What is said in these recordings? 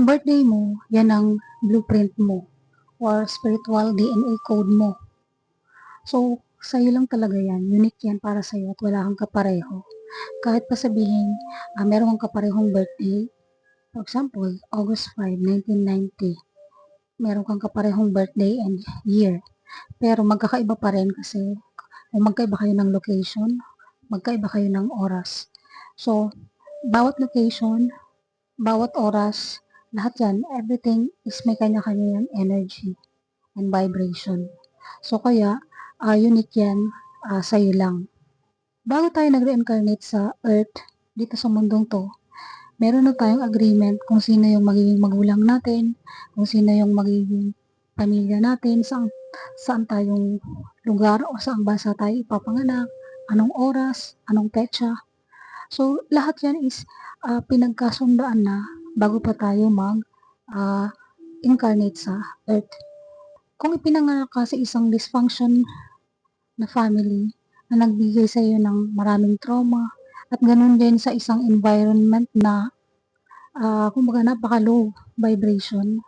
Yung birthday mo, yan ang blueprint mo or spiritual DNA code mo. So, sa'yo lang talaga yan. Unique yan para sa'yo at wala kang kapareho. Kahit pa sabihin, meron kang kaparehong birthday. For example, August 5, 1990. Meron kang kaparehong birthday and year. Pero magkakaiba pa rin kasi kung magkaiba kayo ng location, magkaiba kayo ng oras. So, bawat location, bawat oras, lahat yan, everything is may kanya-kanya yung energy and vibration. So, kaya, unique yan sa'yo lang. Bago tayo nag-reincarnate sa Earth, dito sa mundong to, meron na tayong agreement kung sino yung magiging magulang natin, kung sino yung magiging pamilya natin, saan tayong lugar o saang bansa tayo ipapanganak, anong oras, anong petsa. So, lahat yan is pinagkasundaan na bago pa tayo mag-incarnate sa Earth. Kung ipinanganak ka sa isang dysfunction na family na nagbigay sa iyo ng maraming trauma at ganun din sa isang environment na kumbaga napaka-low vibration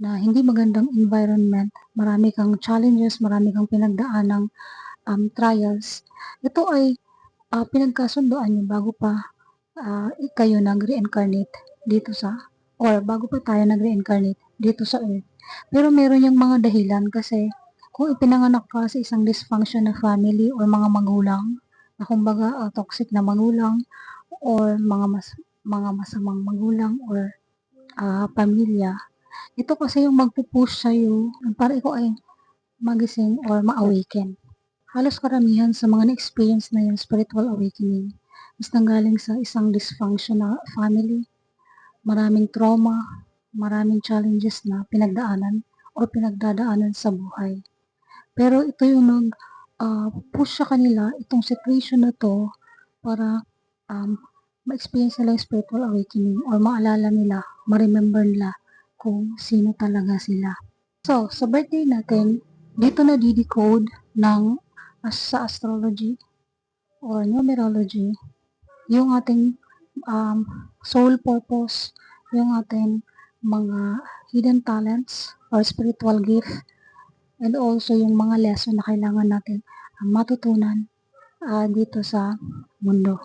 na hindi magandang environment, marami kang challenges, marami kang pinagdaanang trials. Ito ay pinagkasundoan niyo bago pa kayo nag-reincarnate dito or bago pa tayo nag-reincarnate dito sa Earth. Pero meron yung mga dahilan kasi kung ipinanganak ka sa isang dysfunction na family or mga magulang, na kumbaga toxic na magulang or mga masamang magulang or pamilya, ito kasi yung magpupush sa'yo para ikaw ay magising or ma-awaken. Halos karamihan sa mga na-experience na yung spiritual awakening is nanggaling sa isang dysfunctional family, maraming trauma, maraming challenges na pinagdaanan o pinagdadaanan sa buhay. Pero ito yung push sa kanila, itong situation na to, para ma-experience nila yung spiritual awakening or maalala nila, ma-remember nila kung sino talaga sila. So, sa birthday natin, dito na di-decode sa astrology or numerology, yung ating soul purpose, yung ating mga hidden talents or spiritual gift, and also yung mga lesson na kailangan natin matutunan dito sa mundo.